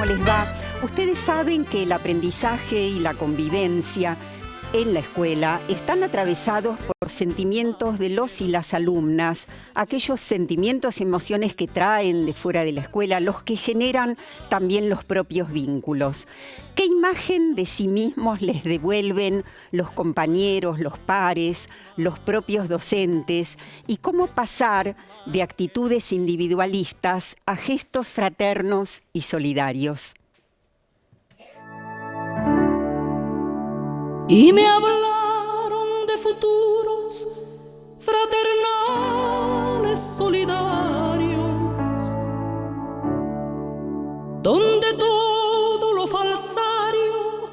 ¿Cómo les va? Ustedes saben que el aprendizaje y la convivencia en la escuela están atravesados por sentimientos de los y las alumnas, aquellos sentimientos y emociones que traen de fuera de la escuela, los que generan también los propios vínculos. ¿Qué imagen de sí mismos les devuelven los compañeros, los pares, los propios docentes? ¿Y cómo pasar de actitudes individualistas a gestos fraternos y solidarios? Y me hablaron de futuros fraternales solidarios, donde todo lo falsario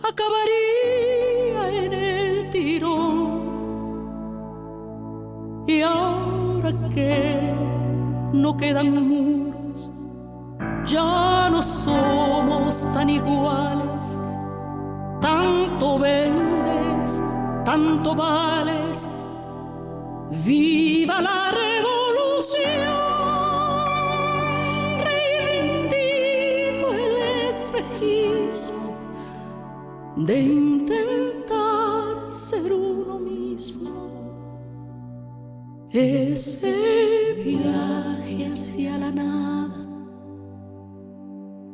acabaría en el tirón. Y ahora que no quedan muros, ya no somos tan iguales. Tanto vendes, tanto vales. ¡Viva la revolución! Reivindico el espejismo de intentar ser uno mismo. Ese viaje hacia la nada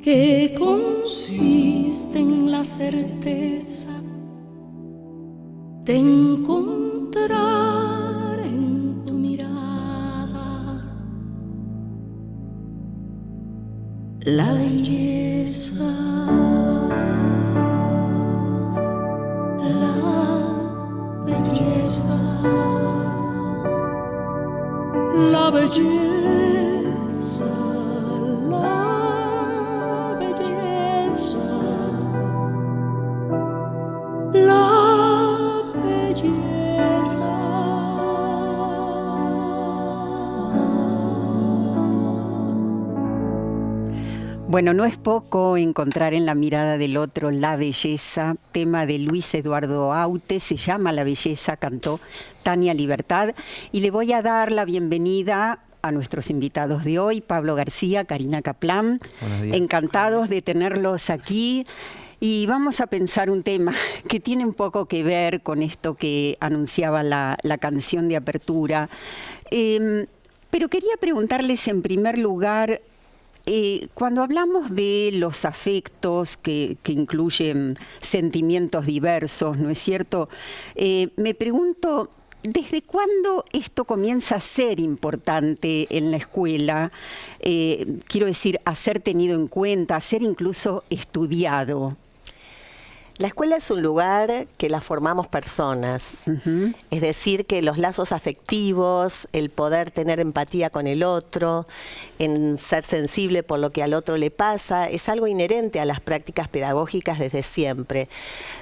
que consiste en la certeza de encontrar en tu mirada la belleza, la belleza, la belleza. Bueno, no es poco encontrar en la mirada del otro la belleza, tema de Luis Eduardo Aute, se llama La Belleza, cantó Tania Libertad, y le voy a dar la bienvenida a nuestros invitados de hoy, Pablo García, Karina Kaplan, encantados de tenerlos aquí. Y vamos a pensar un tema que tiene un poco que ver con esto que anunciaba la canción de apertura. Pero quería preguntarles en primer lugar, cuando hablamos de los afectos que incluyen sentimientos diversos, ¿no es cierto? Me pregunto, ¿desde cuándo esto comienza a ser importante en la escuela? Quiero decir, a ser tenido en cuenta, a ser incluso estudiado. La escuela es un lugar que la formamos personas, es decir, que los lazos afectivos, el poder tener empatía con el otro, en ser sensible por lo que al otro le pasa, es algo inherente a las prácticas pedagógicas desde siempre.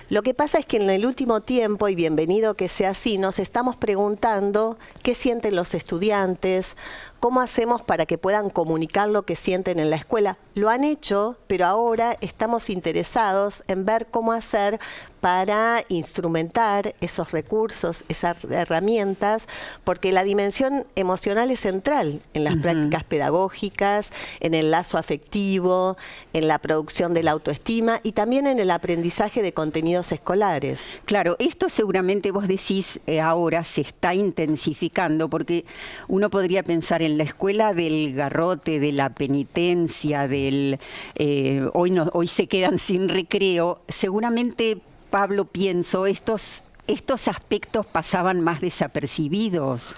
Lo que pasa es que en el último tiempo, y bienvenido que sea así, nos estamos preguntando qué sienten los estudiantes, cómo hacemos para que puedan comunicar lo que sienten en la escuela. Lo han hecho, pero ahora estamos interesados en ver cómo hacer para instrumentar esos recursos, esas herramientas, porque la dimensión emocional es central en las prácticas pedagógicas, en el lazo afectivo, en la producción de la autoestima y también en el aprendizaje de contenidos escolares. Claro, esto seguramente vos decís ahora se está intensificando, porque uno podría pensar en la escuela del garrote, de la penitencia, del hoy se quedan sin recreo. Seguramente, Pablo, pienso, estos aspectos pasaban más desapercibidos.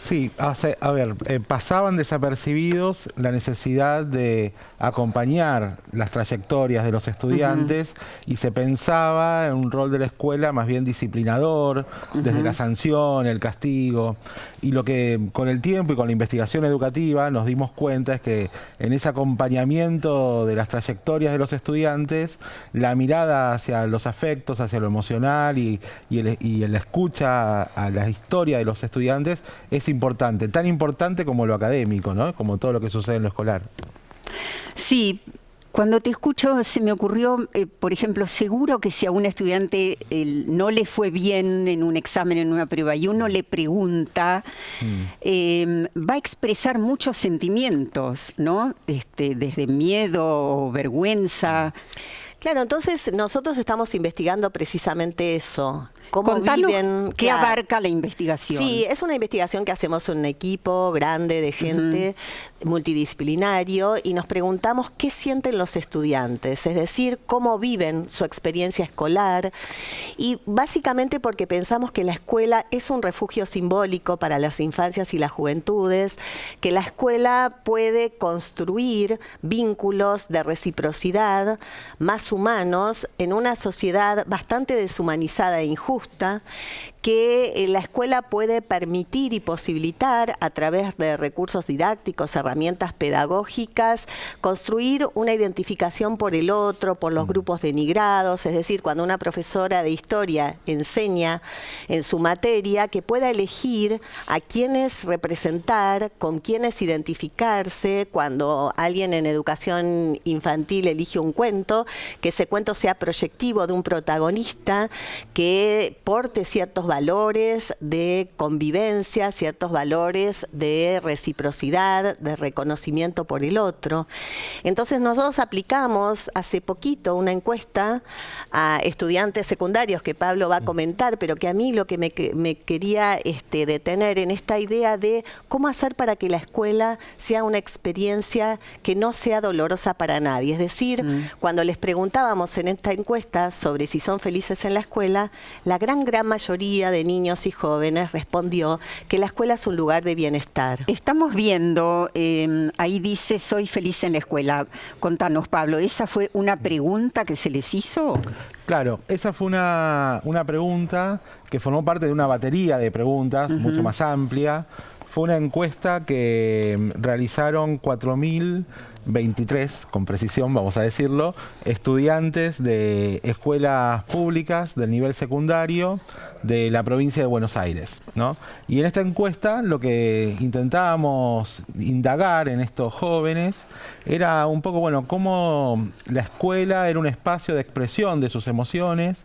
Sí, a ver, pasaban desapercibidos la necesidad de acompañar las trayectorias de los estudiantes y se pensaba en un rol de la escuela más bien disciplinador, desde la sanción, el castigo. Y lo que con el tiempo y con la investigación educativa nos dimos cuenta es que en ese acompañamiento de las trayectorias de los estudiantes, la mirada hacia los afectos, hacia lo emocional y la escucha a la historia de los estudiantes es importante, tan importante como lo académico, ¿no? Como todo lo que sucede en lo escolar. Sí, Cuando te escucho se me ocurrió, por ejemplo, seguro que si a un estudiante no le fue bien en un examen, en una prueba, y uno le pregunta, va a expresar muchos sentimientos, ¿no? Desde miedo o vergüenza. Claro, entonces nosotros estamos investigando precisamente eso. ¿Cómo Contanos viven? qué abarca la investigación. Sí, es una investigación que hacemos en un equipo grande de gente multidisciplinario y nos preguntamos qué sienten los estudiantes, es decir, cómo viven su experiencia escolar y básicamente porque pensamos que la escuela es un refugio simbólico para las infancias y las juventudes, que la escuela puede construir vínculos de reciprocidad más humanos en una sociedad bastante deshumanizada e injusta, que la escuela puede permitir y posibilitar a través de recursos didácticos, herramientas pedagógicas, construir una identificación por el otro, por los grupos denigrados, es decir, cuando una profesora de historia enseña en su materia, que pueda elegir a quiénes representar, con quiénes identificarse, cuando alguien en educación infantil elige un cuento, que ese cuento sea proyectivo de un protagonista, que porte ciertos valores de convivencia, ciertos valores de reciprocidad, de reconocimiento por el otro. Entonces nosotros aplicamos hace poquito una encuesta a estudiantes secundarios que Pablo va a comentar, pero que a mí lo que me quería detener en esta idea de cómo hacer para que la escuela sea una experiencia que no sea dolorosa para nadie. Es decir, cuando les preguntábamos en esta encuesta sobre si son felices en la escuela, la gran mayoría de niños y jóvenes respondió que la escuela es un lugar de bienestar. Estamos viendo, ahí dice, soy feliz en la escuela. Contanos, Pablo, ¿esa fue una pregunta que se les hizo? Claro, esa fue una pregunta que formó parte de una batería de preguntas mucho más amplia. Fue una encuesta que realizaron 4.023, con precisión vamos a decirlo, estudiantes de escuelas públicas del nivel secundario de la provincia de Buenos Aires, ¿no? Y en esta encuesta lo que intentábamos indagar en estos jóvenes era un poco, bueno, cómo la escuela era un espacio de expresión de sus emociones,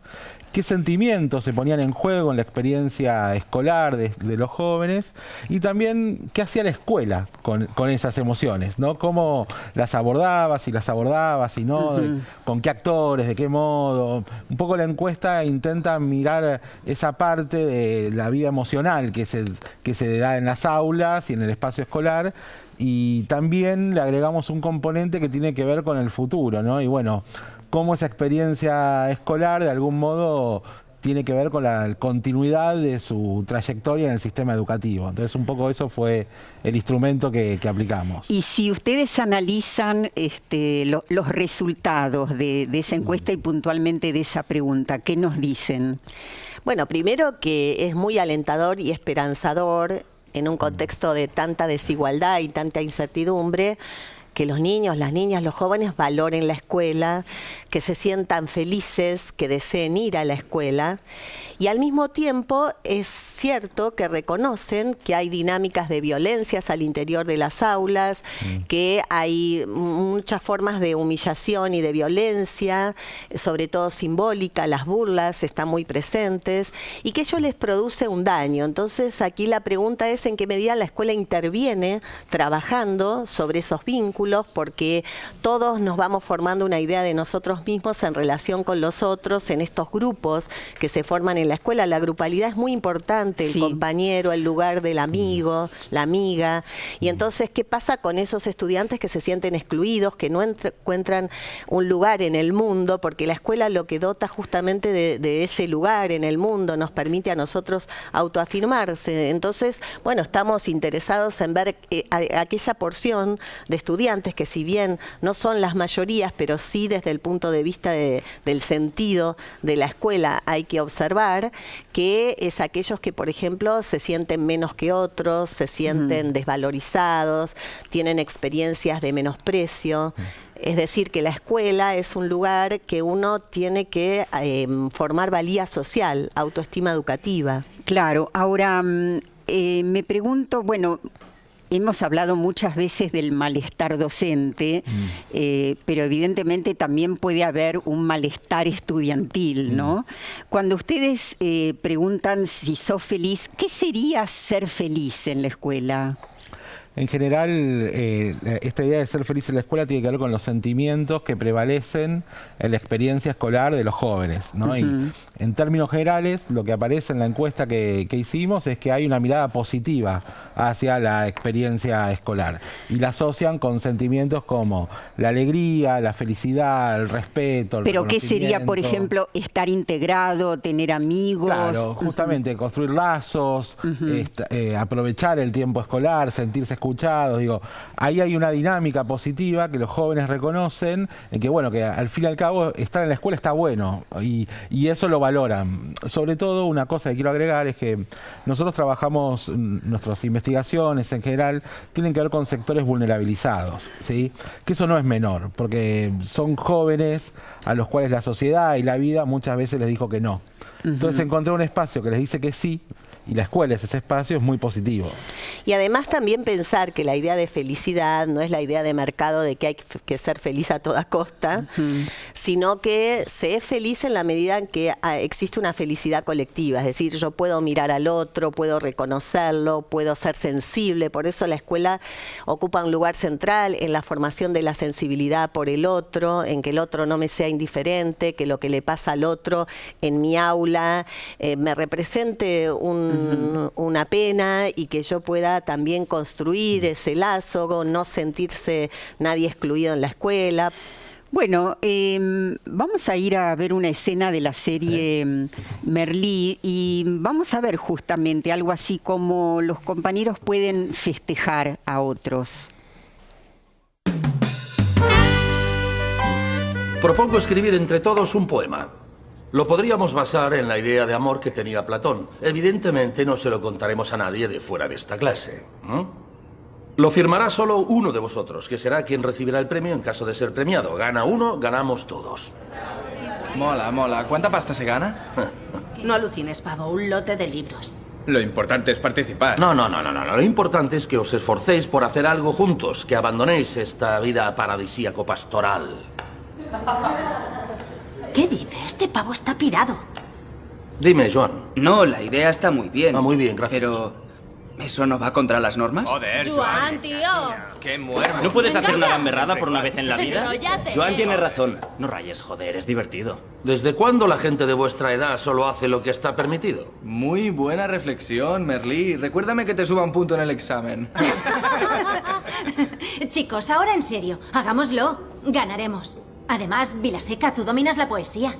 qué sentimientos se ponían en juego en la experiencia escolar de los jóvenes y también qué hacía la escuela con esas emociones, ¿no? Cómo las abordaba, si no, con qué actores, de qué modo. Un poco la encuesta intenta mirar esa parte de la vida emocional que se da en las aulas y en el espacio escolar. Y también le agregamos un componente que tiene que ver con el futuro, ¿no? Y bueno, cómo esa experiencia escolar de algún modo tiene que ver con la continuidad de su trayectoria en el sistema educativo. Entonces un poco eso fue el instrumento que aplicamos. Y si ustedes analizan los resultados de esa encuesta y puntualmente de esa pregunta, ¿qué nos dicen? Bueno, primero que es muy alentador y esperanzador en un contexto de tanta desigualdad y tanta incertidumbre, que los niños, las niñas, los jóvenes valoren la escuela, que se sientan felices, que deseen ir a la escuela. Y al mismo tiempo es cierto que reconocen que hay dinámicas de violencias al interior de las aulas, que hay muchas formas de humillación y de violencia, sobre todo simbólica, las burlas están muy presentes y que ello les produce un daño. Entonces aquí la pregunta es en qué medida la escuela interviene trabajando sobre esos vínculos, porque todos nos vamos formando una idea de nosotros mismos en relación con los otros en estos grupos que se forman en la escuela. La grupalidad es muy importante, el compañero, el lugar del amigo, la amiga. Y entonces, ¿qué pasa con esos estudiantes que se sienten excluidos, que no encuentran un lugar en el mundo? Porque la escuela lo que dota justamente de ese lugar en el mundo, nos permite a nosotros autoafirmarse. Entonces, bueno, estamos interesados en ver aquella porción de estudiantes que, si bien no son las mayorías, pero sí desde el punto de vista del sentido de la escuela hay que observar, que es aquellos que, por ejemplo, se sienten menos que otros, se sienten desvalorizados, tienen experiencias de menosprecio. Es decir, que la escuela es un lugar que uno tiene que formar valía social, autoestima educativa. Claro, ahora me pregunto, bueno, hemos hablado muchas veces del malestar docente, pero evidentemente también puede haber un malestar estudiantil, ¿no? Cuando ustedes preguntan si sos feliz, ¿qué sería ser feliz en la escuela? En general, esta idea de ser feliz en la escuela tiene que ver con los sentimientos que prevalecen en la experiencia escolar de los jóvenes, ¿no? Y en términos generales, lo que aparece en la encuesta que hicimos es que hay una mirada positiva hacia la experiencia escolar y la asocian con sentimientos como la alegría, la felicidad, el respeto, el ¿Pero qué sería, por reconocimiento. ejemplo, estar integrado, tener amigos? Claro, justamente construir lazos, aprovechar el tiempo escolar, sentirse escuchados. Digo, ahí hay una dinámica positiva que los jóvenes reconocen, en que bueno, que al fin y al cabo estar en la escuela está bueno y eso lo valoran. Sobre todo, una cosa que quiero agregar es que nosotros trabajamos, nuestras investigaciones en general tienen que ver con sectores vulnerabilizados, ¿sí? Que eso no es menor, porque son jóvenes a los cuales la sociedad y la vida muchas veces les dijo que no. Entonces encontrar un espacio que les dice que sí, y la escuela es ese espacio, es muy positivo. Y además también pensar que la idea de felicidad no es la idea de mercado de que hay que ser feliz a toda costa, sino que se es feliz en la medida en que existe una felicidad colectiva. Es decir, yo puedo mirar al otro, puedo reconocerlo, puedo ser sensible. Por eso la escuela ocupa un lugar central en la formación de la sensibilidad por el otro, en que el otro no me sea indiferente, que lo que le pasa al otro en mi aula me represente una pena y que yo pueda también construir ese lazo, no sentirse nadie excluido en la escuela. Bueno, vamos a ir a ver una escena de la serie Merlí y vamos a ver justamente algo así como los compañeros pueden festejar a otros. Propongo escribir entre todos un poema. Lo podríamos basar en la idea de amor que tenía Platón. Evidentemente no se lo contaremos a nadie de fuera de esta clase. Lo firmará solo uno de vosotros, que será quien recibirá el premio en caso de ser premiado. Gana uno, ganamos todos. Mola, mola. ¿Cuánta pasta se gana? No alucines, pavo, un lote de libros. Lo importante es participar. No. Lo importante es que os esforcéis por hacer algo juntos, que abandonéis esta vida paradisíaco pastoral. ¿Qué dices? Este pavo está pirado. Dime, Joan. No, la idea está muy bien. Ah, muy bien, gracias. Pero, ¿eso no va contra las normas? Joder, Joan, tío. ¡Qué muermo! ¿No puedes hacer una gamberrada por una vez en la vida? Enróllate. Joan tiene razón. No rayes, joder, es divertido. ¿Desde cuándo la gente de vuestra edad solo hace lo que está permitido? Muy buena reflexión, Merlí. Recuérdame que te suba un punto en el examen. Chicos, ahora en serio, hagámoslo. Ganaremos. Además, Vilaseca, tú dominas la poesía.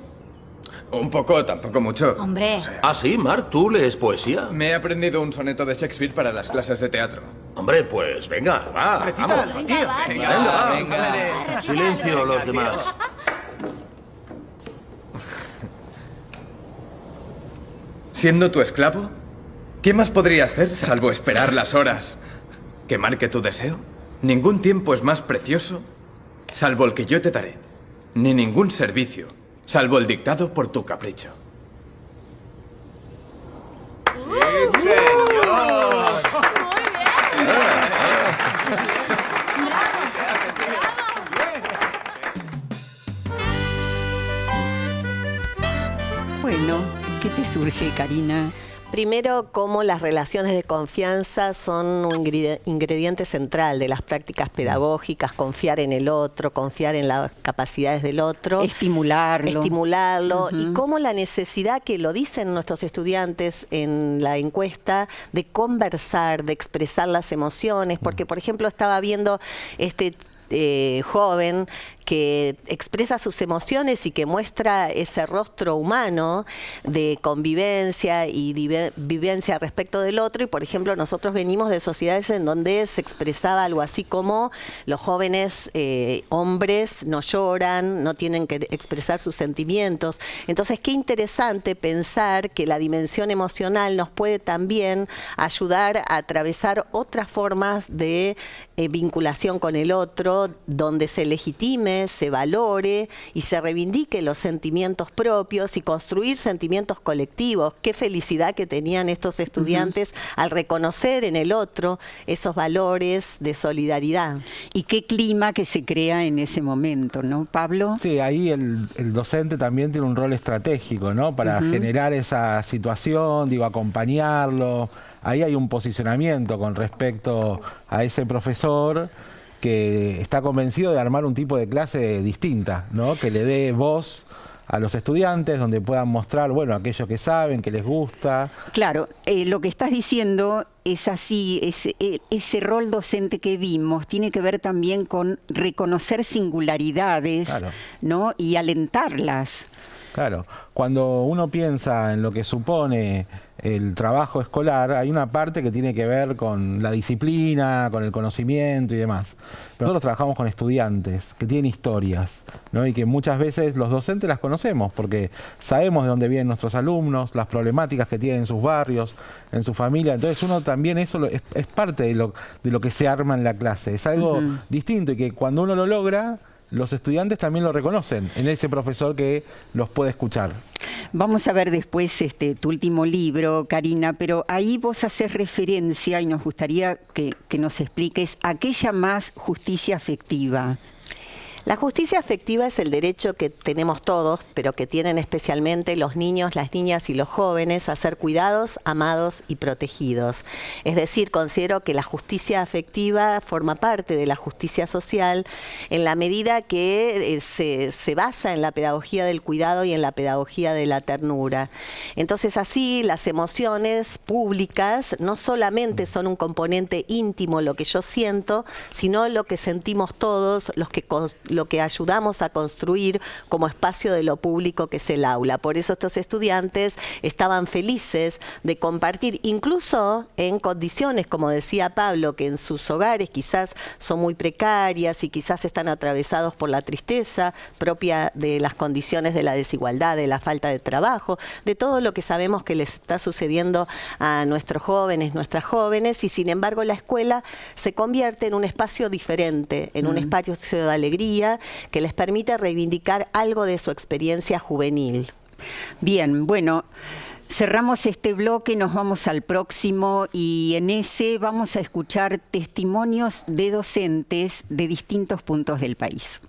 Un poco, tampoco mucho. Hombre. Ah, sí, Marc, ¿tú lees poesía? Me he aprendido un soneto de Shakespeare para las clases de teatro. Hombre, pues venga, va, vamos. Venga. Silencio los demás. Siendo tu esclavo, ¿qué más podría hacer salvo esperar las horas que marque tu deseo? Ningún tiempo es más precioso salvo el que yo te daré, ni ningún servicio salvo el dictado por tu capricho. ¡Sí, señor! Bueno, ¿qué te surge, Karina? Primero, cómo las relaciones de confianza son un ingrediente central de las prácticas pedagógicas, confiar en el otro, confiar en las capacidades del otro. Estimularlo. Y cómo la necesidad, que lo dicen nuestros estudiantes en la encuesta, de conversar, de expresar las emociones, porque por ejemplo estaba viendo este joven que expresa sus emociones y que muestra ese rostro humano de convivencia y vivencia respecto del otro. Y por ejemplo, nosotros venimos de sociedades en donde se expresaba algo así como los jóvenes hombres no lloran, no tienen que expresar sus sentimientos. Entonces, qué interesante pensar que la dimensión emocional nos puede también ayudar a atravesar otras formas de vinculación con el otro, donde se legitime estime, se valore y se reivindique los sentimientos propios y construir sentimientos colectivos. Qué felicidad que tenían estos estudiantes al reconocer en el otro esos valores de solidaridad. Y qué clima que se crea en ese momento, ¿no, Pablo? Sí, ahí el docente también tiene un rol estratégico, ¿no? Para generar esa situación, digo, acompañarlo. Ahí hay un posicionamiento con respecto a ese profesor que está convencido de armar un tipo de clase distinta, ¿no? Que le dé voz a los estudiantes, donde puedan mostrar, bueno, aquello que saben, que les gusta. Claro, lo que estás diciendo es así, ese rol docente que vimos tiene que ver también con reconocer singularidades, claro, ¿no? Y alentarlas. Claro, cuando uno piensa en lo que supone el trabajo escolar, hay una parte que tiene que ver con la disciplina, con el conocimiento y demás. Pero nosotros trabajamos con estudiantes que tienen historias, ¿no? Y que muchas veces los docentes las conocemos porque sabemos de dónde vienen nuestros alumnos, las problemáticas que tienen en sus barrios, en su familia. Entonces uno también eso es parte de lo que se arma en la clase. Es algo distinto y que cuando uno lo logra, los estudiantes también lo reconocen en ese profesor que los puede escuchar. Vamos a ver después tu último libro, Karina, pero ahí vos haces referencia y nos gustaría que nos expliques a qué llamás justicia afectiva. La justicia afectiva es el derecho que tenemos todos, pero que tienen especialmente los niños, las niñas y los jóvenes a ser cuidados, amados y protegidos. Es decir, considero que la justicia afectiva forma parte de la justicia social en la medida que se basa en la pedagogía del cuidado y en la pedagogía de la ternura. Entonces así las emociones públicas no solamente son un componente íntimo, lo que yo siento, sino lo que sentimos todos, lo que ayudamos a construir como espacio de lo público que es el aula. Por eso estos estudiantes estaban felices de compartir, incluso en condiciones, como decía Pablo, que en sus hogares quizás son muy precarias y quizás están atravesados por la tristeza propia de las condiciones de la desigualdad, de la falta de trabajo, de todo lo que sabemos que les está sucediendo a nuestros jóvenes, nuestras jóvenes, y sin embargo la escuela se convierte en un espacio diferente, en un espacio de alegría, que les permite reivindicar algo de su experiencia juvenil. Bien, bueno, cerramos este bloque, nos vamos al próximo y en ese vamos a escuchar testimonios de docentes de distintos puntos del país.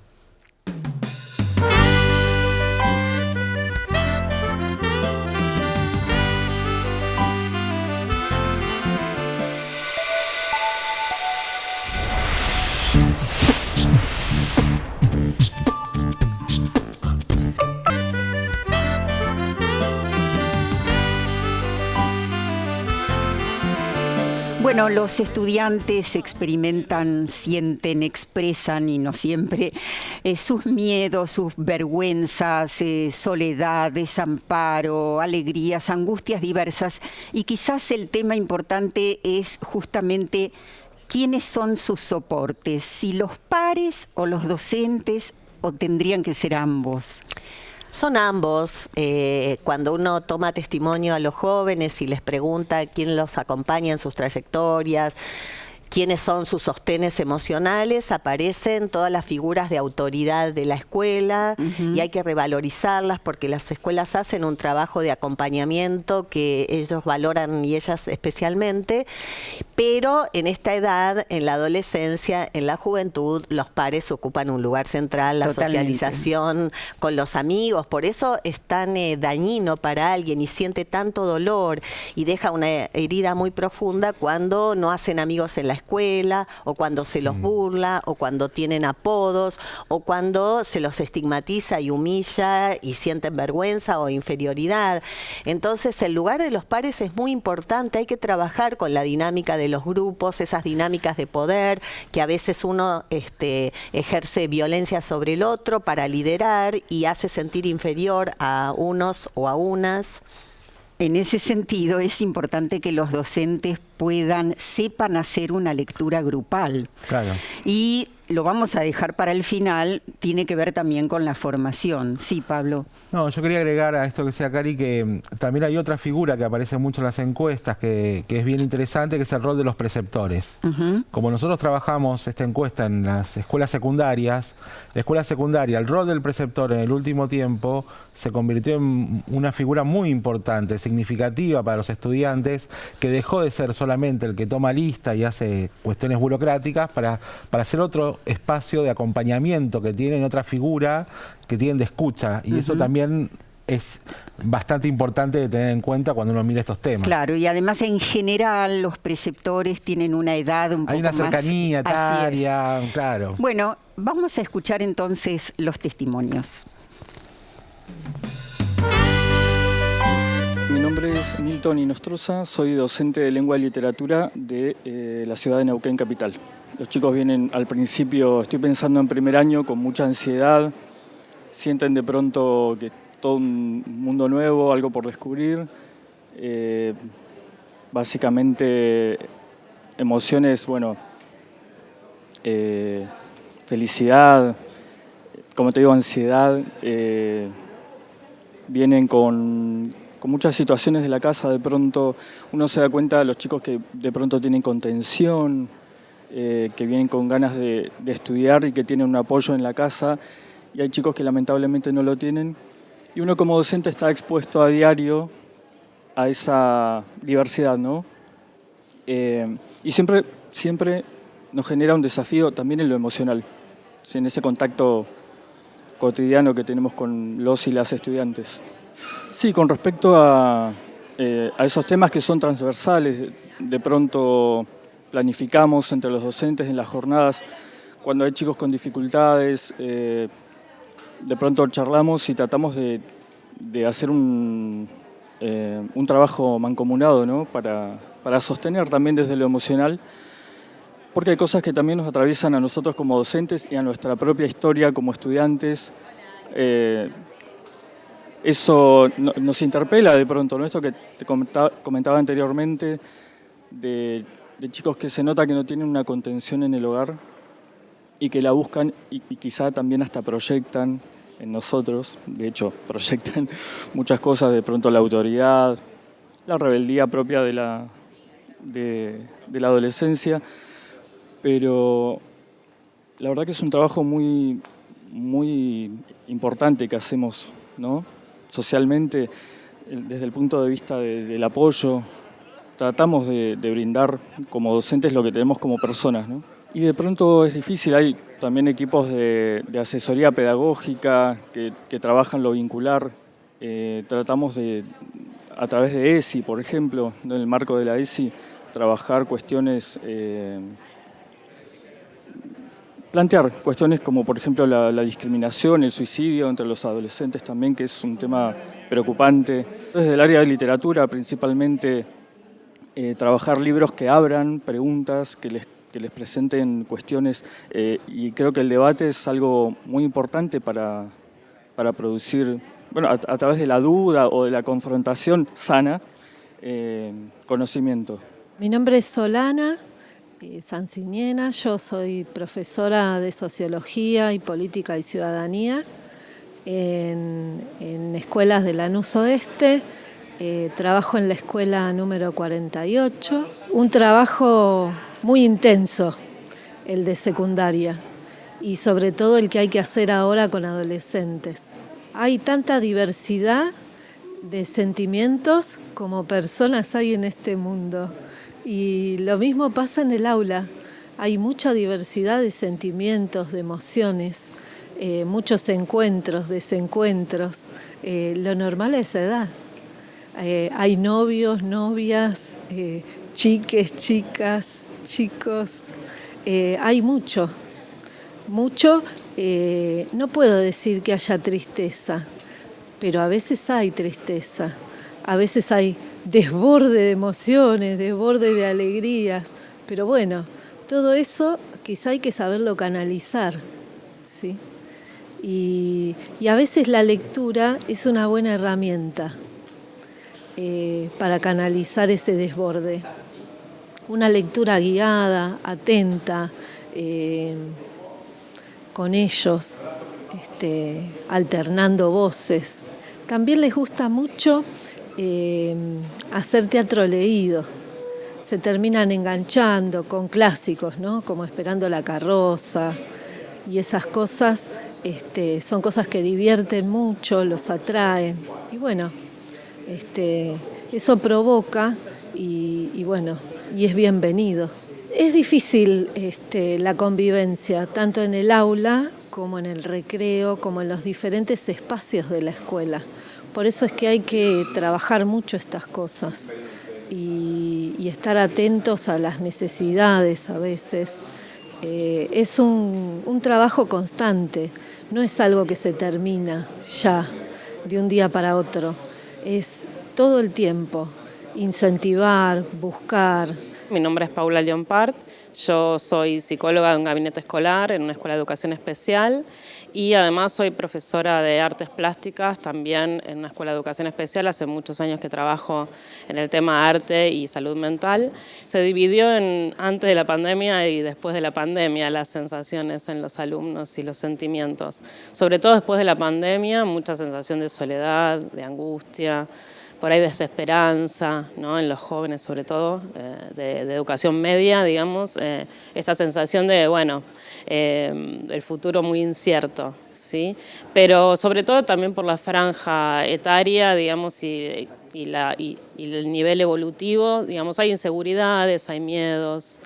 Bueno, los estudiantes experimentan, sienten, expresan y no siempre sus miedos, sus vergüenzas, soledad, desamparo, alegrías, angustias diversas. Y quizás el tema importante es justamente quiénes son sus soportes, si los pares o los docentes o tendrían que ser ambos. Son ambos. Cuando uno toma testimonio a los jóvenes y les pregunta quién los acompaña en sus trayectorias, quiénes son sus sostenes emocionales, aparecen todas las figuras de autoridad de la escuela y hay que revalorizarlas porque las escuelas hacen un trabajo de acompañamiento que ellos valoran y ellas especialmente, pero en esta edad, en la adolescencia, en la juventud, los pares ocupan un lugar central, la socialización con los amigos, por eso es tan dañino para alguien y siente tanto dolor y deja una herida muy profunda cuando no hacen amigos en la escuela, o cuando se los burla, o cuando tienen apodos, o cuando se los estigmatiza y humilla y sienten vergüenza o inferioridad. Entonces el lugar de los pares es muy importante, hay que trabajar con la dinámica de los grupos, esas dinámicas de poder, que a veces uno ejerce violencia sobre el otro para liderar y hace sentir inferior a unos o a unas. En ese sentido, es importante que los docentes sepan hacer una lectura grupal. Claro. Y lo vamos a dejar para el final, tiene que ver también con la formación. Sí, Pablo. No, yo quería agregar a esto que decía Cari que también hay otra figura que aparece mucho en las encuestas que es bien interesante, que es el rol de los preceptores. Como nosotros trabajamos esta encuesta en las escuelas secundarias, la escuela secundaria, el rol del preceptor en el último tiempo se convirtió en una figura muy importante, significativa para los estudiantes, que dejó de ser solamente el que toma lista y hace cuestiones burocráticas para hacer otro espacio de acompañamiento que tienen, otra figura que tienen de escucha. Y eso también es bastante importante de tener en cuenta cuando uno mira estos temas. Claro, y además en general los preceptores tienen una edad un poco más... Hay una cercanía etaria, claro. Bueno, vamos a escuchar entonces los testimonios. Mi nombre es Milton Inostroza, soy docente de lengua y literatura de la ciudad de Neuquén capital. Los chicos vienen al principio, estoy pensando en primer año, con mucha ansiedad, sienten de pronto que todo un mundo nuevo, algo por descubrir. Básicamente emociones, bueno, felicidad, como te digo, ansiedad. Vienen con muchas situaciones de la casa, de pronto uno se da cuenta de los chicos que de pronto tienen contención, que vienen con ganas de estudiar y que tienen un apoyo en la casa, y hay chicos que lamentablemente no lo tienen. Y uno como docente está expuesto a diario a esa diversidad, ¿no? Y siempre nos genera un desafío también en lo emocional, ¿sí? En ese contacto cotidiano que tenemos con los y las estudiantes. Sí, con respecto a esos temas que son transversales, de pronto planificamos entre los docentes en las jornadas, cuando hay chicos con dificultades, de pronto charlamos y tratamos de hacer un trabajo mancomunado, ¿no? para sostener también desde lo emocional, porque hay cosas que también nos atraviesan a nosotros como docentes y a nuestra propia historia como estudiantes. Eso nos interpela de pronto, ¿no? Esto que te comentaba anteriormente, de chicos que se nota que no tienen una contención en el hogar y que la buscan y quizá también hasta proyectan en nosotros. De hecho, proyectan muchas cosas, de pronto la autoridad, la rebeldía propia de la adolescencia. Pero la verdad que es un trabajo muy, muy importante que hacemos, ¿no? Socialmente, desde el punto de vista del apoyo, tratamos de brindar como docentes lo que tenemos como personas, ¿no? Y de pronto es difícil, hay también equipos de asesoría pedagógica que trabajan lo vincular. Tratamos a través de ESI, por ejemplo, en el marco de la ESI, trabajar cuestiones... plantear cuestiones como, por ejemplo, la discriminación, el suicidio entre los adolescentes también, que es un tema preocupante. Desde el área de literatura, principalmente, trabajar libros que abran preguntas, que les presenten cuestiones, y creo que el debate es algo muy importante para producir, bueno, a través de la duda o de la confrontación sana, conocimiento. Mi nombre es Solana Sanciñena, yo soy profesora de Sociología y Política y Ciudadanía en escuelas de Lanús Oeste. Trabajo en la escuela número 48, un trabajo muy intenso, el de secundaria, y sobre todo el que hay que hacer ahora con adolescentes. Hay tanta diversidad de sentimientos como personas hay en este mundo. Y lo mismo pasa en el aula. Hay mucha diversidad de sentimientos, de emociones, muchos encuentros, desencuentros. Lo normal es esa edad. Hay novios, novias, chiques, chicas, chicos. Hay mucho. No puedo decir que haya tristeza, pero a veces hay tristeza. A veces hay desborde de emociones, desborde de alegrías, pero bueno, todo eso quizá hay que saberlo canalizar, ¿sí? Y a veces la lectura es una buena herramienta para canalizar ese desborde. Una lectura guiada, atenta, con ellos, alternando voces. También les gusta mucho hacer teatro leído. Se terminan enganchando con clásicos, ¿no? Como Esperando la carroza y esas cosas. Son cosas que divierten mucho, los atraen. Y bueno, eso provoca y bueno, y es bienvenido. Es difícil la convivencia, tanto en el aula como en el recreo, como en los diferentes espacios de la escuela. Por eso es que hay que trabajar mucho estas cosas y estar atentos a las necesidades a veces. Es un trabajo constante, no es algo que se termina ya, de un día para otro. Es todo el tiempo, incentivar, buscar. Mi nombre es Paula Leonpart, yo soy psicóloga de un gabinete escolar en una escuela de educación especial y además soy profesora de artes plásticas también en una escuela de educación especial. Hace muchos años que trabajo en el tema arte y salud mental. Se dividió en antes de la pandemia y después de la pandemia las sensaciones en los alumnos y los sentimientos. Sobre todo después de la pandemia, mucha sensación de soledad, de angustia, por ahí desesperanza, ¿no? En los jóvenes sobre todo, de educación media, digamos, esta sensación de, bueno, el futuro muy incierto, ¿sí? Pero sobre todo también por la franja etaria, digamos, y el nivel evolutivo, digamos, hay inseguridades, hay miedos,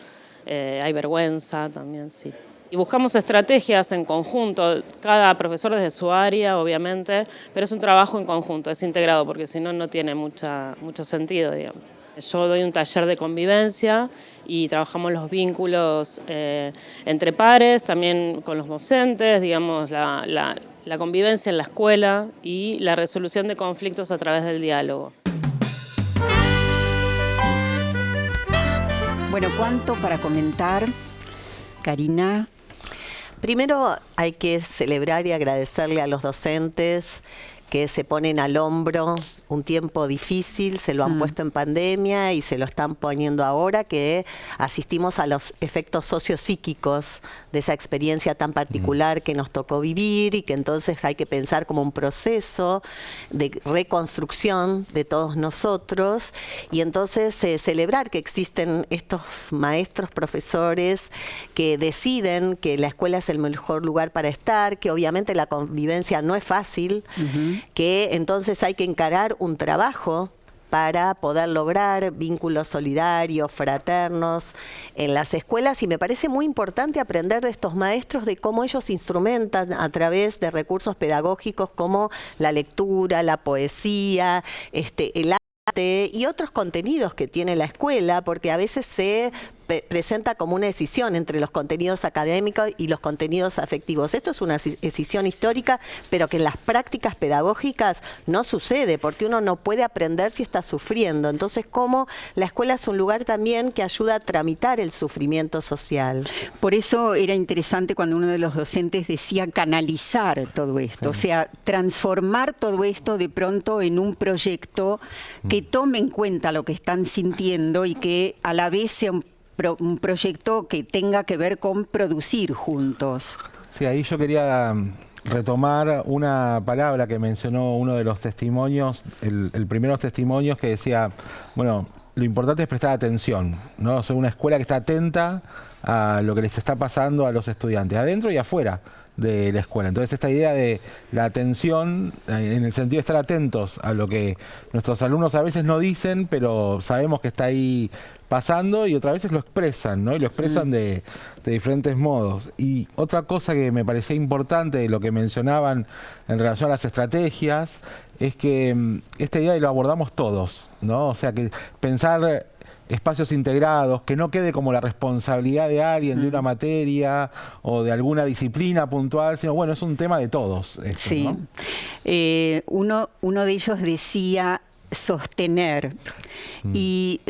hay vergüenza también, sí. Y buscamos estrategias en conjunto, cada profesor desde su área, obviamente, pero es un trabajo en conjunto, es integrado, porque si no, no tiene mucho sentido, digamos. Yo doy un taller de convivencia y trabajamos los vínculos entre pares, también con los docentes, digamos, la convivencia en la escuela y la resolución de conflictos a través del diálogo. Bueno, ¿cuánto para comentar? Karina. Primero hay que celebrar y agradecerle a los docentes que se ponen al hombro un tiempo difícil, se lo han puesto en pandemia y se lo están poniendo ahora, que asistimos a los efectos sociopsíquicos de esa experiencia tan particular que nos tocó vivir y que entonces hay que pensar como un proceso de reconstrucción de todos nosotros y entonces celebrar que existen estos maestros, profesores que deciden que la escuela es el mejor lugar para estar, que obviamente la convivencia no es fácil, que entonces hay que encarar un trabajo para poder lograr vínculos solidarios, fraternos en las escuelas y me parece muy importante aprender de estos maestros de cómo ellos instrumentan a través de recursos pedagógicos como la lectura, la poesía, el arte y otros contenidos que tiene la escuela, porque a veces se presenta como una decisión entre los contenidos académicos y los contenidos afectivos. Esto es una decisión histórica, pero que en las prácticas pedagógicas no sucede, porque uno no puede aprender si está sufriendo. Entonces, ¿cómo la escuela es un lugar también que ayuda a tramitar el sufrimiento social? Por eso era interesante cuando uno de los docentes decía canalizar todo esto, o sea, transformar todo esto de pronto en un proyecto que tome en cuenta lo que están sintiendo y que a la vez sea un proyecto que tenga que ver con producir juntos. Sí, ahí yo quería retomar una palabra que mencionó uno de los testimonios, el primero de los testimonios que decía, bueno, lo importante es prestar atención, ¿no? O sea, una escuela que está atenta a lo que les está pasando a los estudiantes, adentro y afuera de la escuela. Entonces esta idea de la atención, en el sentido de estar atentos a lo que nuestros alumnos a veces no dicen, pero sabemos que está ahí pasando y otras veces lo expresan, ¿no? Y lo expresan de diferentes modos. Y otra cosa que me parecía importante de lo que mencionaban en relación a las estrategias es que esta idea de lo abordamos todos, ¿no? O sea, que pensar espacios integrados, que no quede como la responsabilidad de alguien, de una materia o de alguna disciplina puntual, sino bueno, es un tema de todos. Esto, sí. ¿no? Uno de ellos decía sostener. Y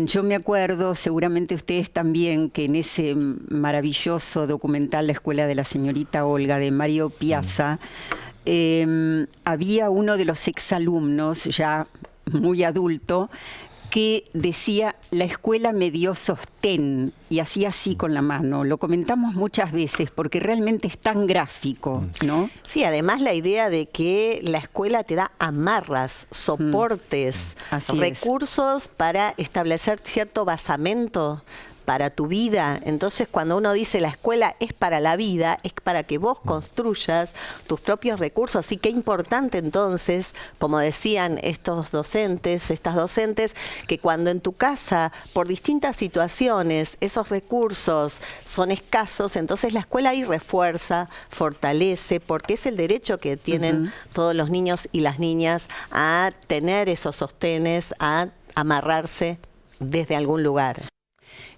yo me acuerdo, seguramente ustedes también, que en ese maravilloso documental La Escuela de la Señorita Olga de Mario Piazza, había uno de los exalumnos, ya muy adulto, que decía, la escuela me dio sostén, y hacía así con la mano. Lo comentamos muchas veces porque realmente es tan gráfico, ¿no? Sí, además la idea de que la escuela te da amarras, soportes, recursos para establecer cierto basamento para tu vida. Entonces, cuando uno dice la escuela es para la vida, es para que vos construyas tus propios recursos. Así que importante entonces, como decían estos docentes, estas docentes, que cuando en tu casa, por distintas situaciones, esos recursos son escasos, entonces la escuela ahí refuerza, fortalece, porque es el derecho que tienen todos los niños y las niñas a tener esos sostenes, a amarrarse desde algún lugar.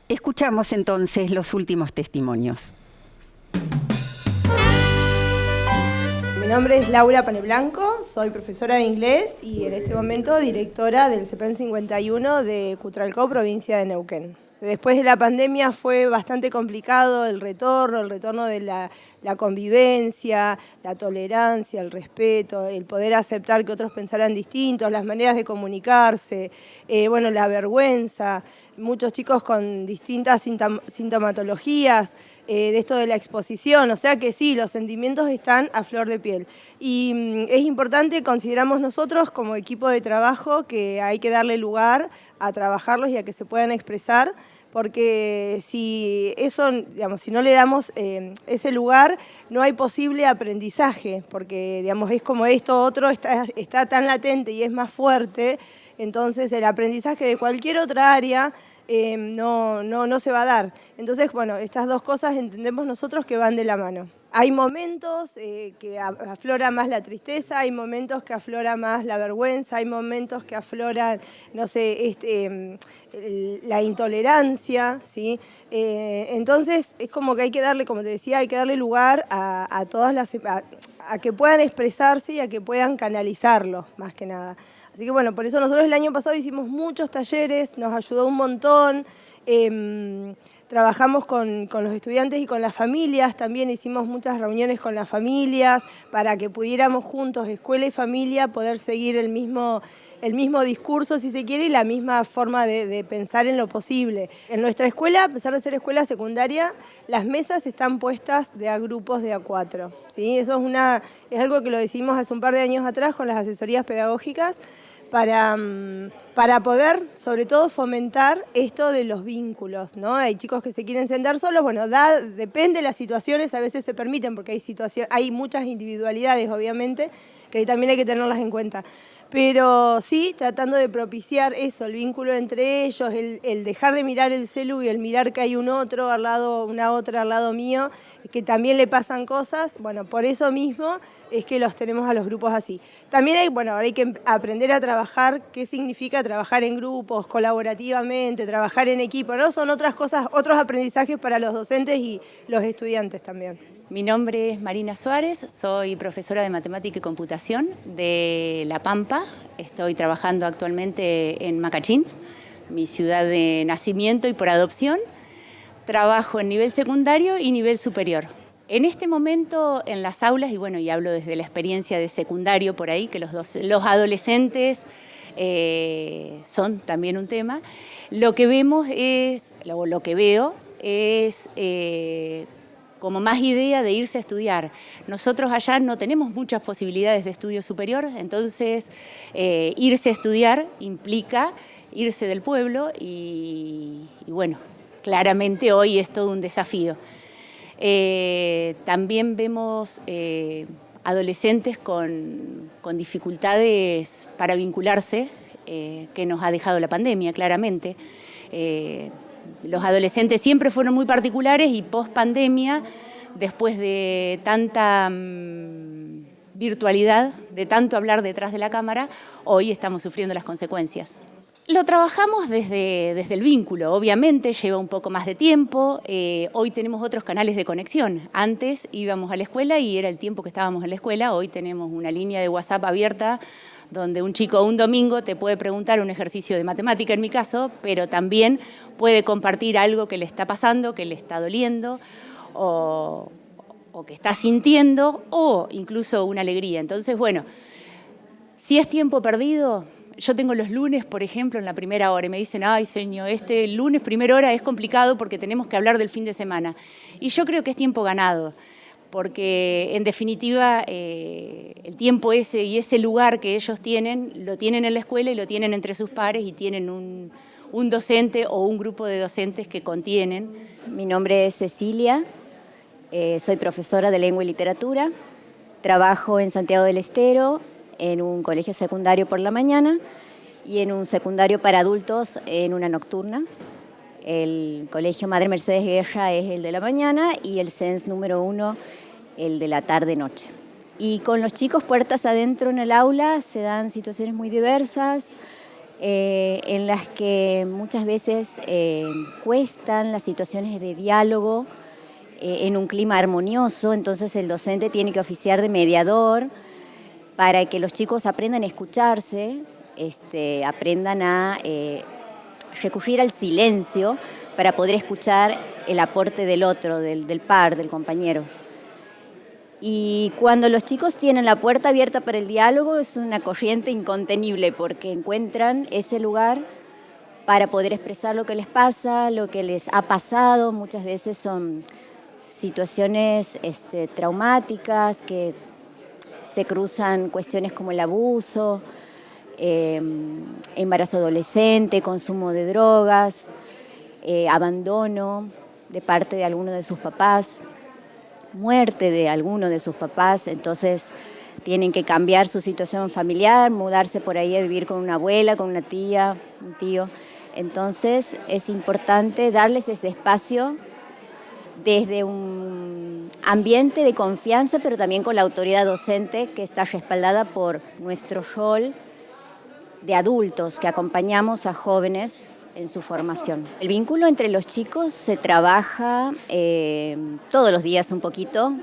Escuchamos entonces los últimos testimonios. Mi nombre es Laura Paneblanco, soy profesora de inglés y en este momento directora del CEPEN 51 de Cutralcó, provincia de Neuquén. Después de la pandemia fue bastante complicado el retorno de la convivencia, la tolerancia, el respeto, el poder aceptar que otros pensaran distintos, las maneras de comunicarse, bueno, la vergüenza, muchos chicos con distintas sintomatologías, de esto de la exposición, o sea que sí, los sentimientos están a flor de piel. Y es importante, consideramos nosotros como equipo de trabajo, que hay que darle lugar a trabajarlos y a que se puedan expresar, porque si eso, digamos, si no le damos ese lugar, no hay posible aprendizaje, porque digamos, es como esto otro está tan latente y es más fuerte, entonces el aprendizaje de cualquier otra área no se va a dar. Entonces, bueno, estas dos cosas entendemos nosotros que van de la mano. Hay momentos que aflora más la tristeza, hay momentos que aflora más la vergüenza, hay momentos que afloran, no sé, la intolerancia, ¿sí? Entonces es como que hay que darle, como te decía, hay que darle lugar a todas a que puedan expresarse y a que puedan canalizarlo, más que nada. Así que bueno, por eso nosotros el año pasado hicimos muchos talleres, nos ayudó un montón. Trabajamos con los estudiantes y con las familias, también hicimos muchas reuniones con las familias para que pudiéramos juntos, escuela y familia, poder seguir el mismo discurso, si se quiere, y la misma forma de pensar en lo posible. En nuestra escuela, a pesar de ser escuela secundaria, las mesas están puestas de a grupos de A4, ¿sí? Eso es algo que lo decidimos hace un par de años atrás con las asesorías pedagógicas, para poder, sobre todo, fomentar esto de los vínculos, ¿no? Hay chicos que se quieren sentar solos, bueno, depende de las situaciones, a veces se permiten, porque hay muchas individualidades, obviamente, que también hay que tenerlas en cuenta. Pero sí, tratando de propiciar eso, el vínculo entre ellos, el dejar de mirar el celu y el mirar que hay un otro al lado, una otra al lado mío, que también le pasan cosas. Bueno, por eso mismo es que los tenemos a los grupos así. También ahora hay que aprender a trabajar, qué significa trabajar en grupos, colaborativamente, trabajar en equipo, ¿no? Son otras cosas, otros aprendizajes para los docentes y los estudiantes también. Mi nombre es Marina Suárez, soy profesora de Matemática y Computación de La Pampa. Estoy trabajando actualmente en Macachín, mi ciudad de nacimiento y por adopción. Trabajo en nivel secundario y nivel superior. En este momento en las aulas, y hablo desde la experiencia de secundario por ahí, que los adolescentes son también un tema, lo que veo es como más idea de irse a estudiar. Nosotros allá no tenemos muchas posibilidades de estudio superior, entonces irse a estudiar implica irse del pueblo y claramente hoy es todo un desafío. También vemos adolescentes con dificultades para vincularse, que nos ha dejado la pandemia, claramente. Los adolescentes siempre fueron muy particulares y post-pandemia, después de tanta virtualidad, de tanto hablar detrás de la cámara, hoy estamos sufriendo las consecuencias. Lo trabajamos desde el vínculo, obviamente lleva un poco más de tiempo, hoy tenemos otros canales de conexión. Antes íbamos a la escuela y era el tiempo que estábamos en la escuela, hoy tenemos una línea de WhatsApp abierta donde un chico un domingo te puede preguntar un ejercicio de matemática en mi caso, pero también puede compartir algo que le está pasando, que le está doliendo o que está sintiendo o incluso una alegría. Entonces, si es tiempo perdido, Yo tengo los lunes, por ejemplo, en la primera hora y me dicen, ay, señor, este lunes primera hora es complicado porque tenemos que hablar del fin de semana. Y yo creo que es tiempo ganado, porque en definitiva el tiempo ese y ese lugar que ellos tienen, lo tienen en la escuela y lo tienen entre sus pares y tienen un docente o un grupo de docentes que contienen. Mi nombre es Cecilia, soy profesora de lengua y literatura, trabajo en Santiago del Estero, en un colegio secundario por la mañana y en un secundario para adultos en una nocturna. El colegio Madre Mercedes Guerra es el de la mañana y el CENS número 1 el de la tarde-noche. Y con los chicos puertas adentro en el aula se dan situaciones muy diversas en las que muchas veces cuestan las situaciones de diálogo en un clima armonioso, entonces el docente tiene que oficiar de mediador para que los chicos aprendan a escucharse, aprendan a recurrir al silencio para poder escuchar el aporte del otro, del par, del compañero. Y cuando los chicos tienen la puerta abierta para el diálogo es una corriente incontenible porque encuentran ese lugar para poder expresar lo que les pasa, lo que les ha pasado. Muchas veces son situaciones traumáticas que se cruzan cuestiones como el abuso, embarazo adolescente, consumo de drogas, abandono de parte de alguno de sus papás, muerte de alguno de sus papás, entonces tienen que cambiar su situación familiar, mudarse por ahí a vivir con una abuela, con una tía, un tío. Entonces es importante darles ese espacio desde un ambiente de confianza, pero también con la autoridad docente que está respaldada por nuestro rol de adultos que acompañamos a jóvenes en su formación. El vínculo entre los chicos se trabaja todos los días un poquito,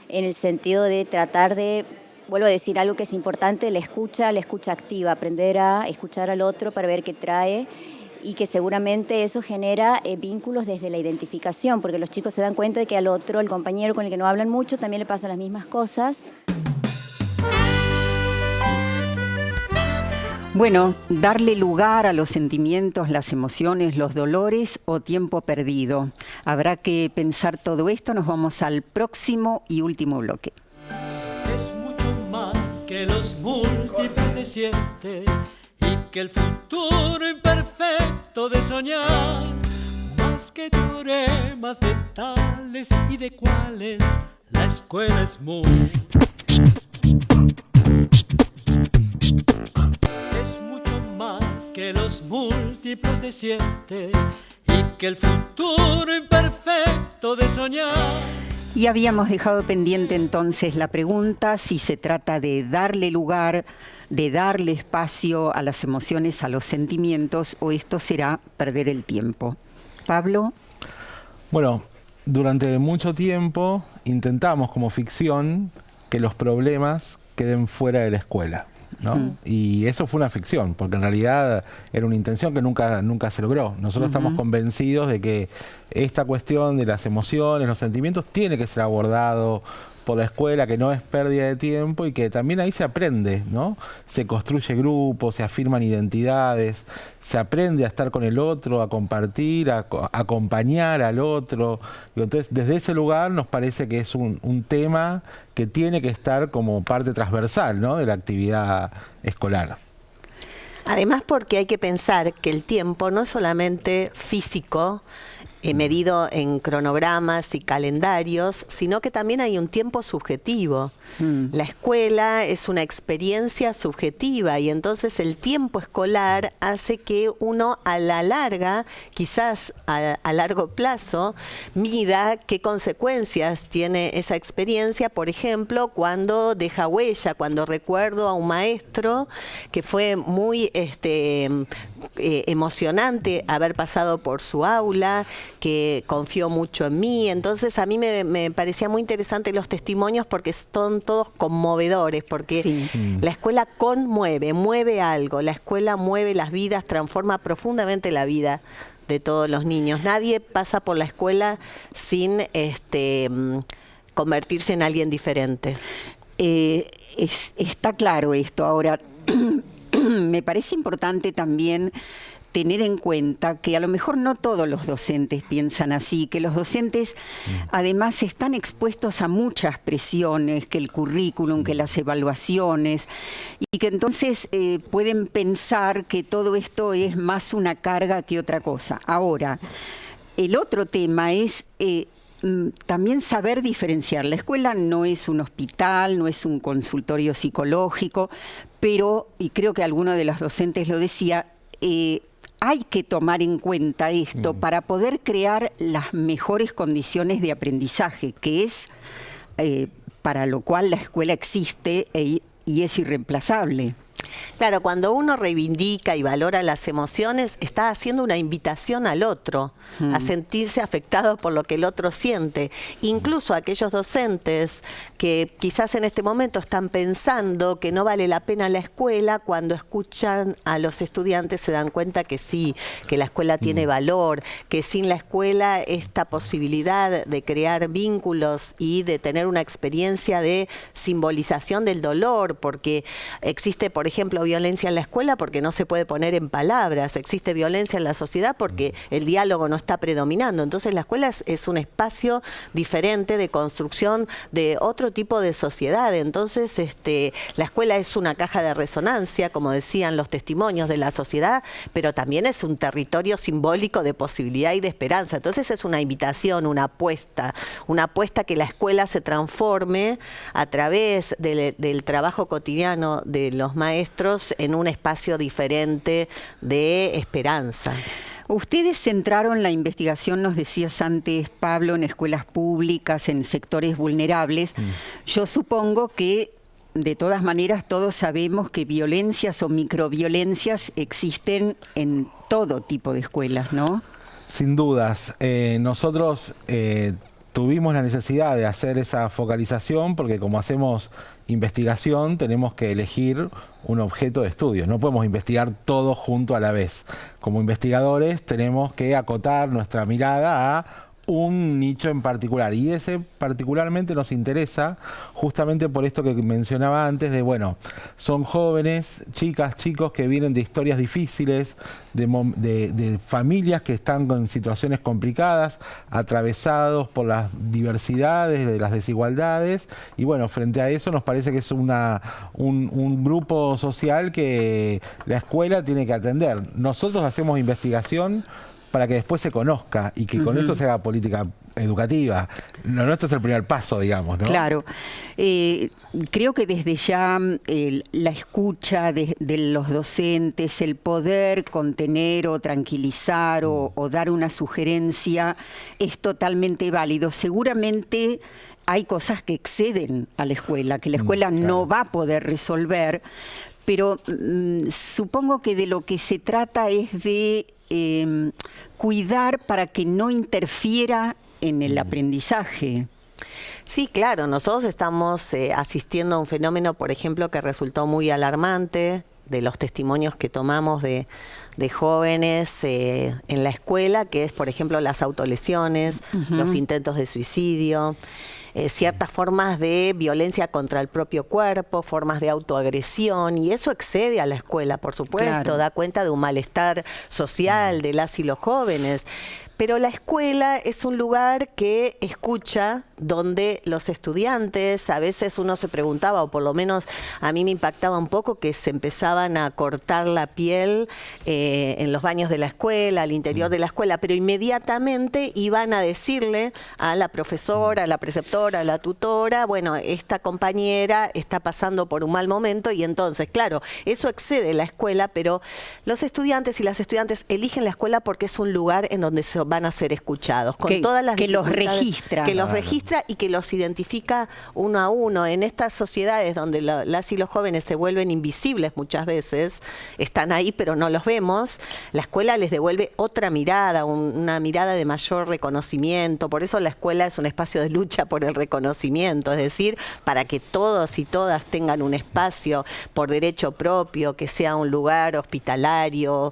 en el sentido de tratar de, vuelvo a decir algo que es importante, la escucha activa, aprender a escuchar al otro para ver qué trae, y que seguramente eso genera vínculos desde la identificación, porque los chicos se dan cuenta de que al otro, el compañero con el que no hablan mucho, también le pasan las mismas cosas. Bueno, darle lugar a los sentimientos, las emociones, los dolores o tiempo perdido. Habrá que pensar todo esto. Nos vamos al próximo y último bloque. Es mucho más que los múltiples de 7 y que el futuro imperfecto de soñar, más que teoremas de tales y de cuales, la escuela es muy. Es mucho más que los múltiplos de 7 y que el futuro imperfecto de soñar. Y habíamos dejado pendiente entonces la pregunta si se trata de darle lugar, de darle espacio a las emociones, a los sentimientos, o esto será perder el tiempo. Pablo. Bueno, durante mucho tiempo intentamos como ficción que los problemas queden fuera de la escuela, ¿no? Y eso fue una ficción, porque en realidad era una intención que nunca se logró. Nosotros estamos convencidos de que esta cuestión de las emociones, los sentimientos, tiene que ser abordado por la escuela, que no es pérdida de tiempo y que también ahí se aprende, ¿no? Se construye grupos, se afirman identidades, se aprende a estar con el otro, a compartir, a acompañar al otro. Entonces, desde ese lugar nos parece que es un tema que tiene que estar como parte transversal, ¿no?, de la actividad escolar. Además, porque hay que pensar que el tiempo no es solamente físico, medido en cronogramas y calendarios, sino que también hay un tiempo subjetivo. La escuela es una experiencia subjetiva y entonces el tiempo escolar hace que uno a la larga, quizás a largo plazo, mida qué consecuencias tiene esa experiencia. Por ejemplo, cuando deja huella, cuando recuerdo a un maestro que fue muy emocionante haber pasado por su aula, que confió mucho en mí. Entonces a mí me parecía muy interesante los testimonios porque son todos conmovedores, porque la escuela conmueve, mueve algo, la escuela mueve las vidas, transforma profundamente la vida de todos los niños. Nadie pasa por la escuela sin convertirse en alguien diferente. Está claro esto. Ahora, me parece importante también tener en cuenta que a lo mejor no todos los docentes piensan así, que los docentes además están expuestos a muchas presiones, que el currículum, que las evaluaciones, y que entonces pueden pensar que todo esto es más una carga que otra cosa. Ahora, el otro tema es también saber diferenciar. La escuela no es un hospital, no es un consultorio psicológico, pero, y creo que alguno de los docentes lo decía, hay que tomar en cuenta esto para poder crear las mejores condiciones de aprendizaje, que es para lo cual la escuela existe y es irreemplazable. Claro, cuando uno reivindica y valora las emociones, está haciendo una invitación al otro a sentirse afectado por lo que el otro siente. Incluso aquellos docentes que quizás en este momento están pensando que no vale la pena la escuela, cuando escuchan a los estudiantes se dan cuenta que sí, que la escuela tiene valor, que sin la escuela esta posibilidad de crear vínculos y de tener una experiencia de simbolización del dolor, porque existe, por ejemplo, violencia en la escuela porque no se puede poner en palabras, existe violencia en la sociedad porque el diálogo no está predominando. Entonces la escuela es un espacio diferente de construcción de otro tipo de sociedad. Entonces la escuela es una caja de resonancia, como decían los testimonios de la sociedad, pero también es un territorio simbólico de posibilidad y de esperanza. Entonces es una invitación, una apuesta que la escuela se transforme a través del trabajo cotidiano de los maestros en un espacio diferente de esperanza. Ustedes centraron la investigación, nos decías antes, Pablo, en escuelas públicas, en sectores vulnerables. Yo supongo que, de todas maneras, todos sabemos que violencias o microviolencias existen en todo tipo de escuelas, ¿no? Sin dudas. Nosotros tuvimos la necesidad de hacer esa focalización porque como hacemos investigación tenemos que elegir un objeto de estudio. No podemos investigar todo junto a la vez. Como investigadores tenemos que acotar nuestra mirada a un nicho en particular y ese particularmente nos interesa justamente por esto que mencionaba antes de, bueno, son jóvenes, chicas, chicos que vienen de historias difíciles, de familias que están con situaciones complicadas, atravesados por las diversidades, de las desigualdades y bueno, frente a eso nos parece que es un grupo social que la escuela tiene que atender. Nosotros hacemos investigación para que después se conozca y que con eso se haga política educativa. Lo nuestro es el primer paso, digamos, ¿no? Claro. Creo que desde ya la escucha de los docentes, el poder contener o tranquilizar o dar una sugerencia es totalmente válido. Seguramente hay cosas que exceden a la escuela, que la escuela no va a poder resolver, pero supongo que de lo que se trata es de cuidar para que no interfiera en el aprendizaje. Sí, claro, nosotros estamos asistiendo a un fenómeno, por ejemplo, que resultó muy alarmante, de los testimonios que tomamos de jóvenes en la escuela, que es, por ejemplo, las autolesiones, los intentos de suicidio, ciertas formas de violencia contra el propio cuerpo, formas de autoagresión, y eso excede a la escuela, por supuesto, da cuenta de un malestar social de las y los jóvenes. Pero la escuela es un lugar que escucha, donde los estudiantes, a veces uno se preguntaba, o por lo menos a mí me impactaba un poco, que se empezaban a cortar la piel en los baños de la escuela, al interior de la escuela, pero inmediatamente iban a decirle a la profesora, a la preceptora, a la tutora, bueno, esta compañera está pasando por un mal momento, y entonces, claro, eso excede la escuela, pero los estudiantes y las estudiantes eligen la escuela porque es un lugar en donde se van a ser escuchados, con todas las que los registra. Que los registra y que los identifica uno a uno. En estas sociedades donde las y los jóvenes se vuelven invisibles muchas veces, están ahí pero no los vemos, la escuela les devuelve otra mirada, una mirada de mayor reconocimiento. Por eso la escuela es un espacio de lucha por el reconocimiento, es decir, para que todos y todas tengan un espacio por derecho propio, que sea un lugar hospitalario,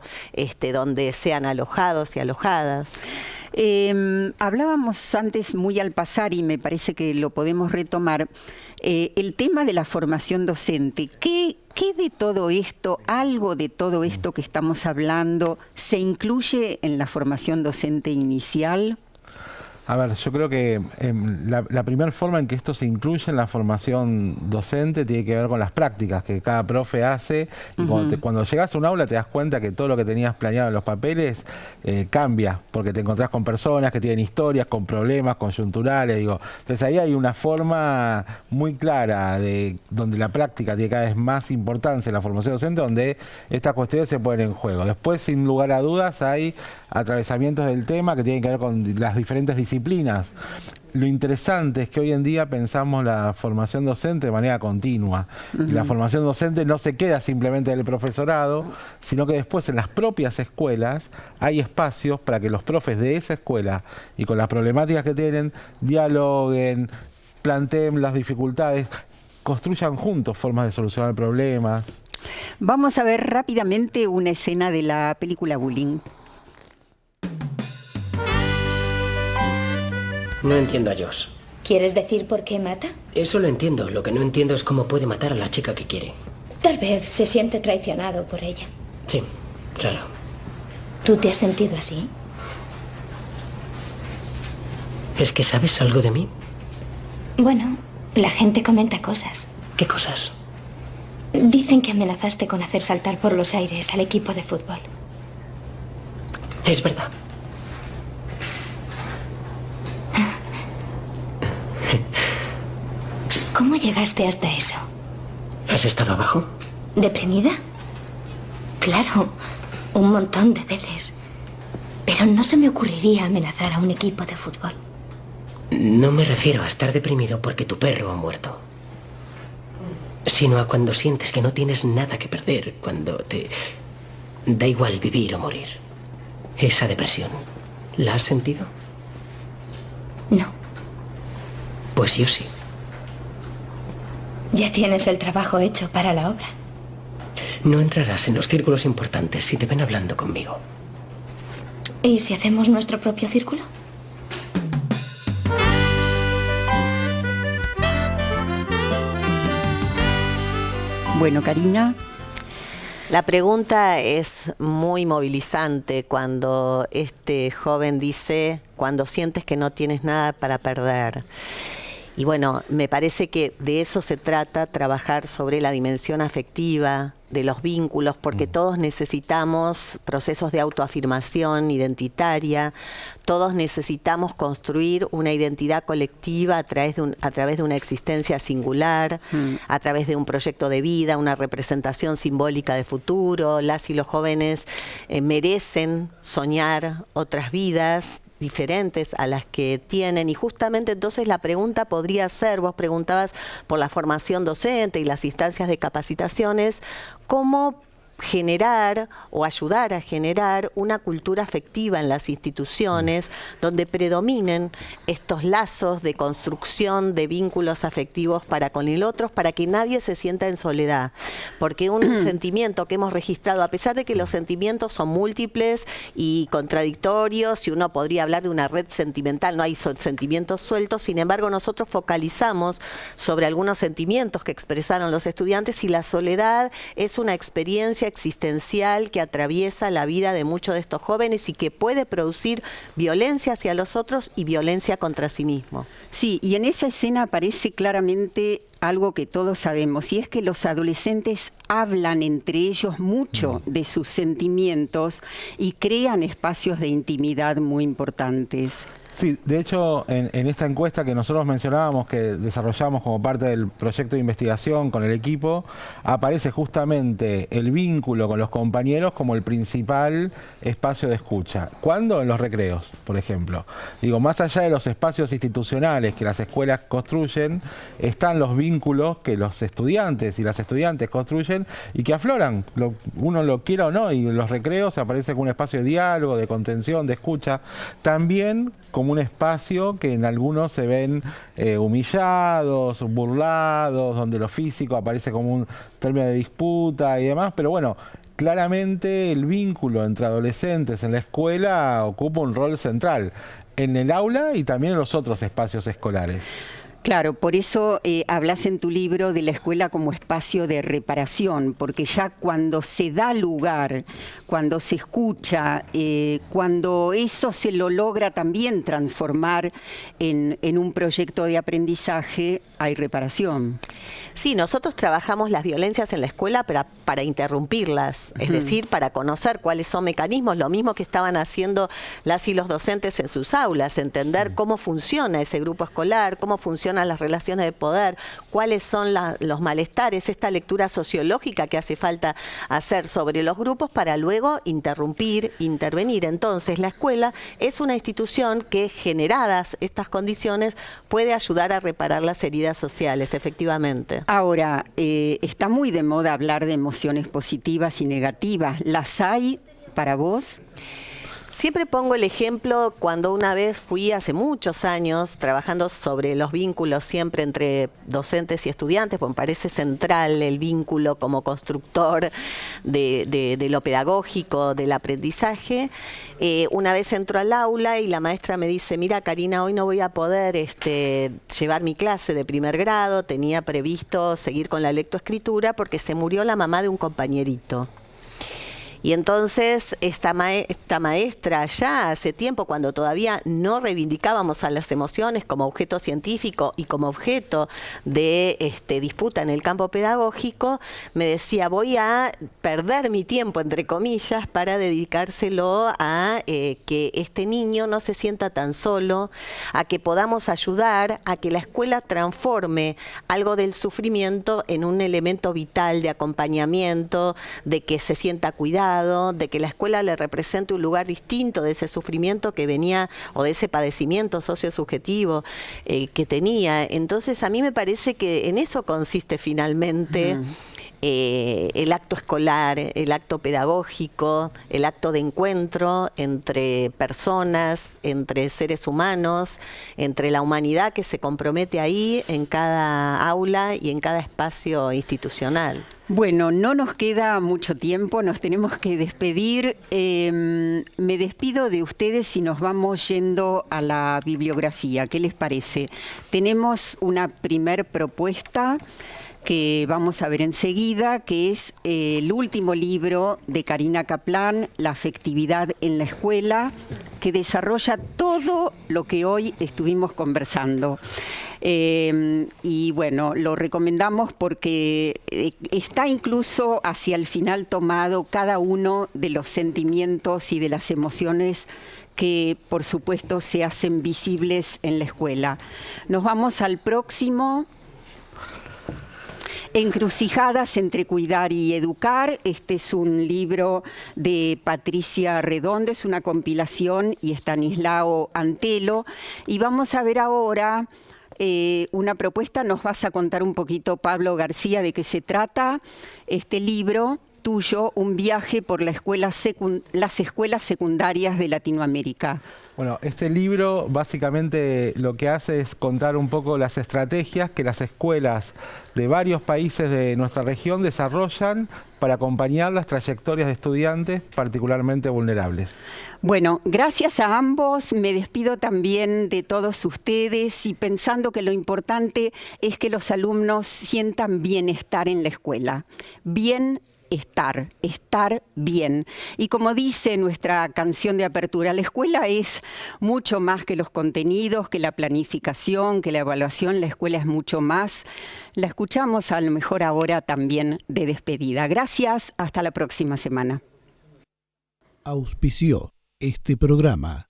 donde sean alojados y alojadas. Hablábamos antes muy al pasar y me parece que lo podemos retomar, el tema de la formación docente. ¿Qué de todo esto, algo de todo esto que estamos hablando, se incluye en la formación docente inicial? A ver, yo creo que la primera forma en que esto se incluye en la formación docente tiene que ver con las prácticas que cada profe hace. Y cuando llegas a un aula te das cuenta que todo lo que tenías planeado en los papeles cambia, porque te encontrás con personas que tienen historias, con problemas coyunturales. Entonces ahí hay una forma muy clara de donde la práctica tiene cada vez más importancia en la formación docente, donde estas cuestiones se ponen en juego. Después, sin lugar a dudas, hay atravesamientos del tema que tienen que ver con las diferentes disciplinas. Lo interesante es que hoy en día pensamos la formación docente de manera continua. Y la formación docente no se queda simplemente en el profesorado, sino que después en las propias escuelas hay espacios para que los profes de esa escuela y con las problemáticas que tienen dialoguen, planteen las dificultades, construyan juntos formas de solucionar problemas. Vamos a ver rápidamente una escena de la película Bullying. No entiendo a Josh. ¿Quieres decir por qué mata? Eso lo entiendo. Lo que no entiendo es cómo puede matar a la chica que quiere. Tal vez se siente traicionado por ella. Sí, claro. ¿Tú te has sentido así? ¿Es que sabes algo de mí? Bueno, la gente comenta cosas. ¿Qué cosas? Dicen que amenazaste con hacer saltar por los aires al equipo de fútbol. Es verdad. ¿Cómo llegaste hasta eso? ¿Has estado abajo? ¿Deprimida? Claro, un montón de veces. Pero no se me ocurriría amenazar a un equipo de fútbol. No me refiero a estar deprimido porque tu perro ha muerto, sino a cuando sientes que no tienes nada que perder, cuando te da igual vivir o morir. Esa depresión, ¿la has sentido? No. Pues yo sí. Ya tienes el trabajo hecho para la obra. No entrarás en los círculos importantes si te ven hablando conmigo. ¿Y si hacemos nuestro propio círculo? Bueno, Karina. La pregunta es muy movilizante cuando este joven dice, cuando sientes que no tienes nada para perder. Y bueno, me parece que de eso se trata, trabajar sobre la dimensión afectiva de los vínculos, porque todos necesitamos procesos de autoafirmación identitaria, todos necesitamos construir una identidad colectiva a través de una existencia singular, a través de un proyecto de vida, una representación simbólica de futuro. Las y los jóvenes merecen soñar otras vidas diferentes a las que tienen, y justamente entonces la pregunta podría ser, vos preguntabas por la formación docente y las instancias de capacitaciones, ¿cómo generar o ayudar a generar una cultura afectiva en las instituciones donde predominen estos lazos de construcción de vínculos afectivos para con el otro, para que nadie se sienta en soledad? Porque un sentimiento que hemos registrado, a pesar de que los sentimientos son múltiples y contradictorios, y uno podría hablar de una red sentimental, no hay sentimientos sueltos, sin embargo nosotros focalizamos sobre algunos sentimientos que expresaron los estudiantes, y la soledad es una experiencia existencial que atraviesa la vida de muchos de estos jóvenes y que puede producir violencia hacia los otros y violencia contra sí mismo. Sí, y en esa escena aparece claramente algo que todos sabemos, y es que los adolescentes hablan entre ellos mucho de sus sentimientos y crean espacios de intimidad muy importantes. Sí, de hecho, en esta encuesta que nosotros mencionábamos, que desarrollamos como parte del proyecto de investigación con el equipo, aparece justamente el vínculo con los compañeros como el principal espacio de escucha. ¿Cuándo? En los recreos, por ejemplo. Digo, más allá de los espacios institucionales que las escuelas construyen, están los vínculos que los estudiantes y las estudiantes construyen y que afloran, uno lo quiera o no, y en los recreos aparece como un espacio de diálogo, de contención, de escucha. También como un espacio que en algunos se ven humillados, burlados, donde lo físico aparece como un término de disputa y demás, pero bueno, claramente el vínculo entre adolescentes en la escuela ocupa un rol central en el aula y también en los otros espacios escolares. Claro, por eso hablas en tu libro de la escuela como espacio de reparación, porque ya cuando se da lugar, cuando se escucha, cuando eso se lo logra también transformar en un proyecto de aprendizaje, hay reparación. Sí, nosotros trabajamos las violencias en la escuela para interrumpirlas, es decir, para conocer cuáles son mecanismos, lo mismo que estaban haciendo las y los docentes en sus aulas, entender cómo funciona ese grupo escolar, cómo funcionan las relaciones de poder, cuáles son los malestares, esta lectura sociológica que hace falta hacer sobre los grupos para luego interrumpir, intervenir. Entonces, la escuela es una institución que, generadas estas condiciones, puede ayudar a reparar las heridas sociales, efectivamente. Ahora, está muy de moda hablar de emociones positivas y negativas. ¿Las hay para vos? Siempre pongo el ejemplo cuando una vez fui hace muchos años trabajando sobre los vínculos siempre entre docentes y estudiantes, porque me parece central el vínculo como constructor de lo pedagógico, del aprendizaje. Una vez entro al aula y la maestra me dice, mira Karina, hoy no voy a poder llevar mi clase de primer grado, tenía previsto seguir con la lectoescritura porque se murió la mamá de un compañerito. Y entonces esta maestra ya hace tiempo, cuando todavía no reivindicábamos a las emociones como objeto científico y como objeto de disputa en el campo pedagógico, me decía, voy a perder mi tiempo, entre comillas, para dedicárselo a que este niño no se sienta tan solo, a que podamos ayudar a que la escuela transforme algo del sufrimiento en un elemento vital de acompañamiento, de que se sienta cuidado, de que la escuela le represente un lugar distinto de ese sufrimiento que venía, o de ese padecimiento sociosubjetivo que tenía. Entonces a mí me parece que en eso consiste finalmente el acto escolar, el acto pedagógico, el acto de encuentro entre personas, entre seres humanos, entre la humanidad que se compromete ahí en cada aula y en cada espacio institucional. Bueno, no nos queda mucho tiempo, nos tenemos que despedir. Me despido de ustedes y nos vamos yendo a la bibliografía. ¿Qué les parece? Tenemos una primer propuesta que vamos a ver enseguida, que es el último libro de Karina Kaplan, La afectividad en la escuela, que desarrolla todo lo que hoy estuvimos conversando. Y bueno, lo recomendamos porque está incluso hacia el final tomado cada uno de los sentimientos y de las emociones que por supuesto se hacen visibles en la escuela. Nos vamos al próximo. Encrucijadas entre cuidar y educar. Este es un libro de Patricia Redondo, es una compilación, y Estanislao Antelo. Y vamos a ver ahora una propuesta. Nos vas a contar un poquito, Pablo García, de qué se trata este libro tuyo, Un viaje por las escuelas secundarias de Latinoamérica. Bueno, este libro básicamente lo que hace es contar un poco las estrategias que las escuelas de varios países de nuestra región desarrollan para acompañar las trayectorias de estudiantes particularmente vulnerables. Bueno, gracias a ambos. Me despido también de todos ustedes y pensando que lo importante es que los alumnos sientan bienestar en la escuela. Estar bien. Y como dice nuestra canción de apertura, la escuela es mucho más que los contenidos, que la planificación, que la evaluación. La escuela es mucho más. La escuchamos a lo mejor ahora también de despedida. Gracias, hasta la próxima semana. Auspició este programa